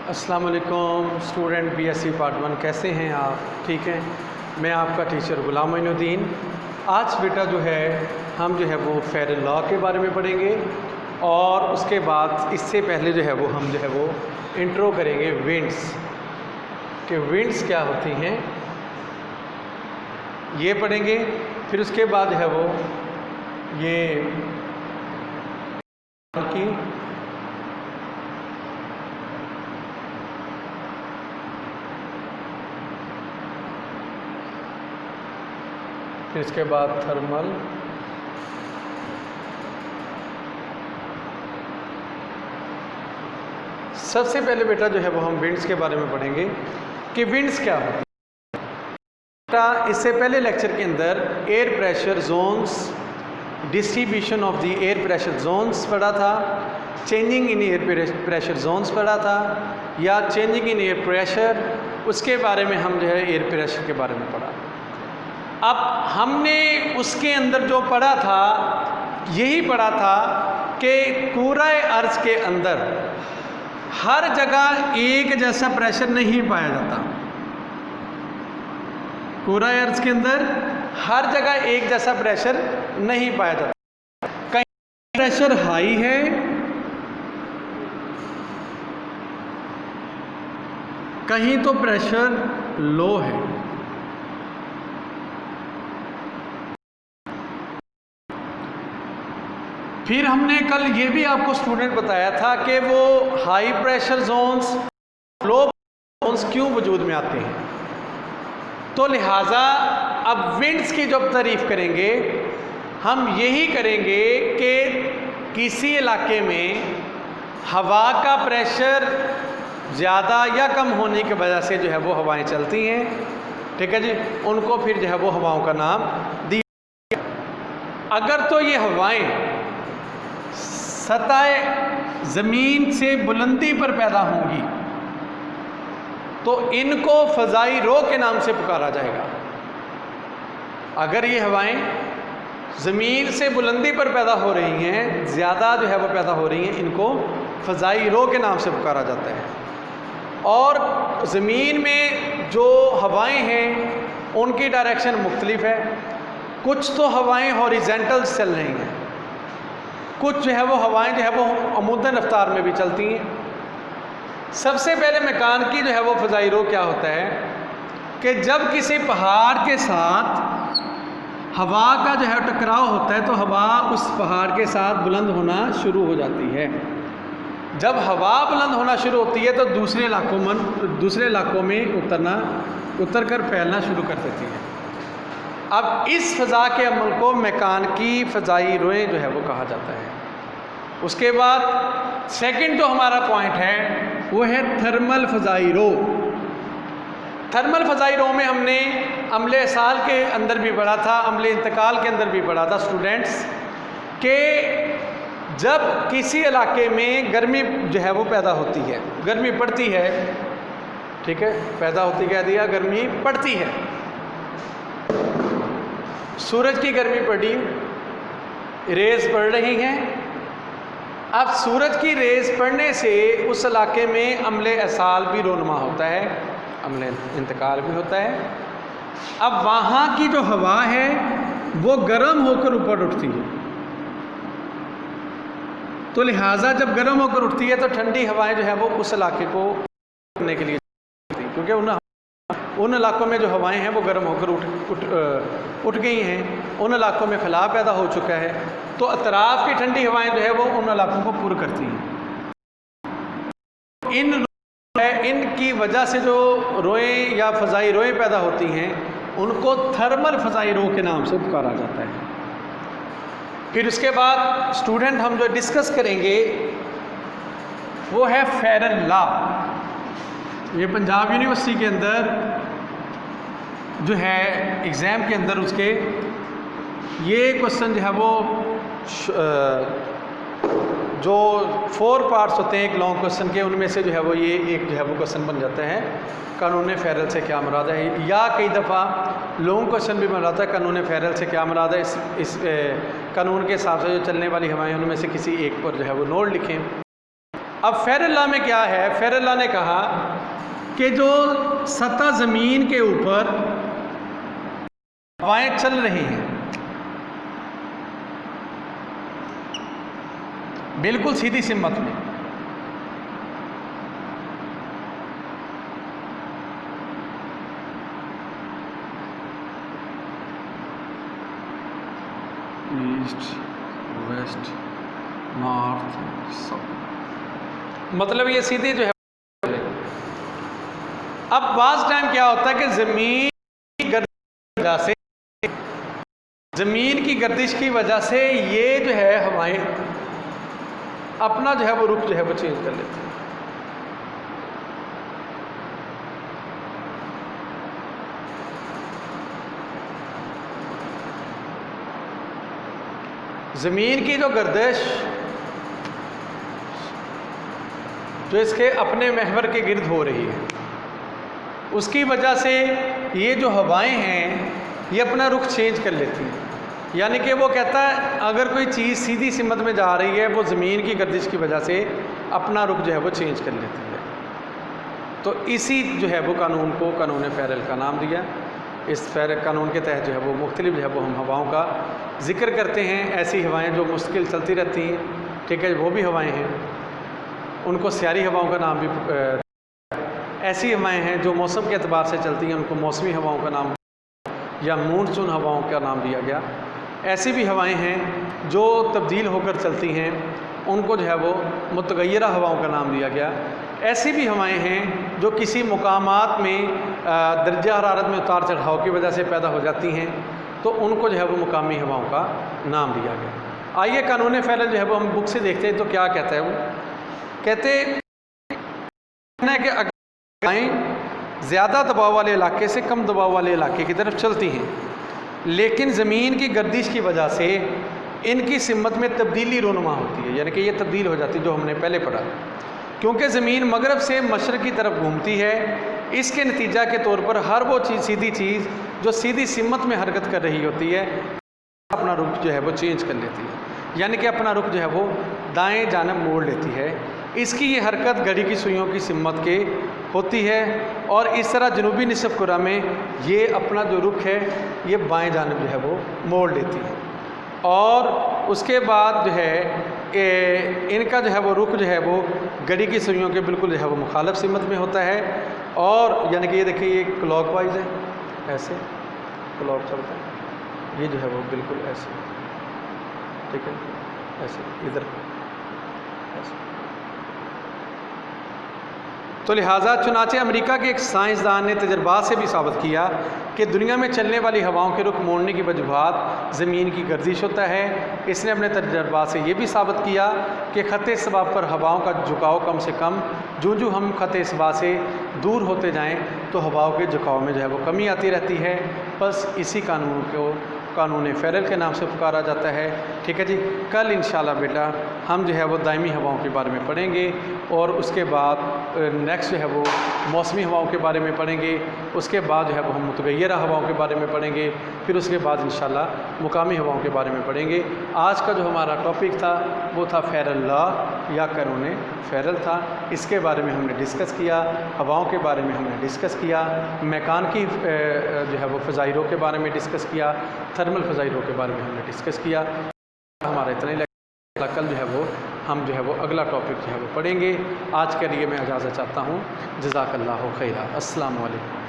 अस्सलाम वालेकुम student BSc part 1, कैसे हैं आप? ठीक हैं। मैं आपका टीचर गुलाम मोइनुद्दीन। आज बेटा जो है हम जो है वो फेयर लॉ के बारे में पढ़ेंगे और उसके बाद इससे पहले जो है वो हम जो है वो इंट्रो करेंगे विंड्स कि विंड्स क्या होती हैं ये पढ़ेंगे। फिर उसके बाद जो है वो ये की फिर इसके बाद थर्मल, सबसे पहले बेटा जो है वो हम विंड्स के बारे में पढ़ेंगे कि विंड्स क्या होती है। बेटा इससे पहले लेक्चर के अंदर air pressure zones, distribution of the air pressure zones पढ़ा था, changing in air pressure zones पढ़ा था या चेंजिंग इन एयर प्रेशर, उसके बारे में हम जो है एयर प्रेशर के बारे में पढ़ा। अब हमने उसके अंदर जो पढ़ा था यही पढ़ा था कि पूरा अर्ज के अंदर हर जगह एक जैसा प्रेशर नहीं पाया जाता। पूरा अर्ज के अंदर हर जगह एक जैसा प्रेशर नहीं पाया जाता। कहीं प्रेशर हाई है, कहीं तो प्रेशर लो है। फिर हमने कल ये भी आपको स्टूडेंट बताया था कि वो हाई प्रेशर जोन्स, लो जोन्स क्यों वजूद में आते हैं। तो लिहाजा अब विंड्स की जब तारीफ करेंगे हम यही करेंगे कि किसी इलाके में हवा का प्रेशर ज़्यादा या कम होने की वजह से जो है वो हवाएं चलती हैं, ठीक है जी, उनको फिर जो है वो हवाओं का नाम दिया। अगर तो ये हवाएं सतह ज़मीन से बुलंदी पर पैदा होंगी तो इनको फ़ज़ाई रो के नाम से पुकारा जाएगा। अगर ये हवाएं ज़मीन से बुलंदी पर पैदा हो रही हैं, ज़्यादा जो है वो पैदा हो रही हैं, इनको फ़ज़ाई रो के नाम से पुकारा जाता है। और ज़मीन में जो हवाएं हैं उनकी डायरेक्शन मुख्तलिफ है। कुछ तो हवाएं हॉरिजेंटल चल रही हैं, कुछ जो है वो हवाएं जो है वो अमूदन रफ्तार में भी चलती हैं। सबसे पहले मकान की जो है वो फ़ज़ाई रो क्या होता है कि जब किसी पहाड़ के साथ हवा का जो है टकराव होता है तो हवा उस पहाड़ के साथ बुलंद होना शुरू हो जाती है। जब हवा बुलंद होना शुरू होती है तो दूसरे इलाकों में उतर कर फैलना शुरू कर देती है। अब इस फ़ज़ा के अमल को मकान की फ़ज़ाई रोएं जो है वो कहा जाता है। उसके बाद सेकंड जो हमारा पॉइंट है वो है थर्मल फ़ज़ाई रो। थर्मल फ़ज़ाई रो में हमने अम्ले साल के अंदर भी पढ़ा था, अम्ले इंतकाल के अंदर भी पढ़ा था स्टूडेंट्स, कि जब किसी इलाके में गर्मी जो है वो पैदा होती है, गर्मी पड़ती है, ठीक है, पैदा होती कह दिया, गर्मी पड़ती है, सूरज की गर्मी पड़ी, रेज़ पड़ रही हैं। अब सूरज की रेज़ पड़ने से उस इलाके में अम्ले असाल भी रोनमा होता है, अम्ले इंतकाल भी होता है। अब वहाँ की जो हवा है वो गर्म होकर ऊपर उठती है, तो लिहाजा जब गर्म होकर उठती है तो ठंडी हवाएं जो है वो उस इलाके को करने के लिए, क्योंकि उन इलाकों में जो हवाएं हैं वो गर्म होकर उठ गई हैं, उन इलाकों में फैलाव पैदा हो चुका है, तो अतराफ़ की ठंडी हवाएं जो है वो उन इलाकों को पूर करती हैं। इनकी वजह से जो रोएं या फ़ज़ाई रोएं पैदा होती हैं उनको थर्मल फ़ज़ाई रो के नाम से पुकारा जाता है। फिर उसके बाद स्टूडेंट हम जो डिस्कस करेंगे वो है फेयर लॉ। ये पंजाब यूनिवर्सिटी के अंदर जो है एग्ज़ाम के अंदर उसके ये क्वेश्चन जो है वो जो 4 पार्ट्स होते हैं एक लॉन्ग क्वेश्चन के, उनमें से जो है वो ये एक जो है वो क्वेश्चन बन जाता है कानून फ़ेरल से क्या मुराद है, या कई दफ़ा लॉन्ग क्वेश्चन भी बन रहा था कानून फ़ेरल से क्या मुराद है। इस कानून के हिसाब से जो चलने वाली हवाएं उनमें से किसी एक पर जो है वो नोट लिखें। अब फ़ैरल्लाह में क्या है, फ़ैरल्लाह ने कहा कि जो सतह ज़मीन के ऊपर हवाएं चल रही हैं बिल्कुल सीधी सिमत में, ईस्ट वेस्ट नॉर्थ साउथ, मतलब ये सीधे जो है। अब बाज़ टाइम क्या होता है कि ज़मीन की गर्दिश से, ज़मीन की गर्दिश की वजह से ये जो है हवाएं अपना जो है वो रुख जो है वो चेंज कर लेते हैं। ज़मीन की जो गर्दिश जो इसके अपने महवर के गिर्द हो रही है, उसकी वजह से ये जो हवाएं हैं ये अपना रुख चेंज कर लेती हैं। यानी कि वो कहता है अगर कोई चीज़ सीधी सिमत में जा रही है, वो ज़मीन की गर्दिश की वजह से अपना रुख जो है वो चेंज कर लेती है। तो इसी जो है वो कानून को कानून फ़ैरल का नाम दिया। इस फ़ैरल कानून के तहत जो है वो मुख्तलिफ जो है वो हम हवाओं का ज़िक्र करते हैं। ऐसी हवाएं जो मुश्किल चलती रहती हैं, ठीक है, वो भी हवाएं हैं, उनको स्यारी हवाओं का नाम भी। ऐसी हवाएं हैं जो मौसम के अतबार से चलती हैं, उनको मौसमी हवाओं का नाम या मानसून हवाओं का नाम दिया गया। ऐसी भी हवाएं हैं जो तब्दील होकर चलती हैं, उनको जो है वो मुतगय्यरा हवाओं का नाम दिया गया। ऐसी भी हवाएं हैं जो किसी मुकामात में दर्जा हरारत में उतार चढ़ाव की वजह से पैदा हो जाती हैं, तो उनको जो है वो मुकामी हवाओं का नाम दिया गया। आइए कानून फ़ैरल जो है वो हम बुक से देखते हैं तो क्या कहता है। वो कहते हैं कि अगर हवाएं ज़्यादा दबाव वाले इलाके से कम दबाव वाले इलाके की तरफ चलती हैं, लेकिन ज़मीन की गर्दिश की वजह से इनकी सिमत में तब्दीली रोनुमा होती है, यानी कि ये तब्दील हो जाती है, जो हमने पहले पढ़ा। क्योंकि ज़मीन मगरब से मशरक़ की तरफ घूमती है, इसके नतीजा के तौर पर हर वो सीधी चीज़ जो सीधी सिमत में हरकत कर रही होती है अपना रुख जो है वो चेंज कर लेती है, यानी कि अपना रुख जो है वो दाएं जानब मोड़ लेती है। इसकी ये हरकत घड़ी की सुइयों की सिमत के होती है और इस तरह जनूबी निसफ़ कुरा में ये अपना जो रुख है ये बाएं जानब जो है वो मोड़ लेती है। और उसके बाद जो है इनका जो है वो रुख जो है वो घड़ी की सुइयों के बिल्कुल जो है वो मुखालफ सिमत में होता है। और यानी कि ये देखिए ये क्लॉकवाइज है, ऐसे क्लॉक चलता है, ये जो है वो बिल्कुल ऐसे, ठीक है, ऐसे इधर ऐसे। तो लिहाजा चुनाचे अमेरिका के एक साइंसदान ने तजर्बात से भी साबित किया कि दुनिया में चलने वाली हवाओं के रुख मोड़ने की वजूहात ज़मीन की गर्दिश होता है। इसने अपने तजर्बात से ये भी साबित किया कि ख़त इसबाब पर हवाओं का झुकाव कम से कम, जो हम ख़त इसबाब से दूर होते जाएं तो हवाओं के झुकाव में जो है वो कमी आती रहती है। बस इसी कानून को कानून फ़ैरल के नाम से पुकारा जाता है। ठीक है जी, कल इंशाल्लाह बेटा हम जो है वो दायमी हवाओं के बारे में पढ़ेंगे और उसके बाद नेक्स्ट जो है वो मौसमी हवाओं के बारे में पढ़ेंगे। उसके बाद जो है वो हम मुतगय्यरा हवाओं के बारे में पढ़ेंगे, फिर उसके बाद इंशाल्लाह मुकामी हवाओं के बारे में पढ़ेंगे। आज का जो हमारा टॉपिक था वो था फ़ैरल लॉ या कानून फ़ैरल था। इसके बारे में हमने डिस्कस किया, हवाओं के बारे में हमने डिस्कस किया, मैकान की जो है वो फ़ज़ाई रो के बारे में डिस्कस किया, थर्मल फ़ज़ाई रो के बारे में हमने डिस्कस किया। हमारा इतना ही लगता, कल जो है वो हम जो है वो अगला टॉपिक जो है वो पढ़ेंगे। आज के लिए मैं इजाज़त चाहता हूँ। जज़ाकल्लाहु खैरा। अस्सलामु अलैकुम।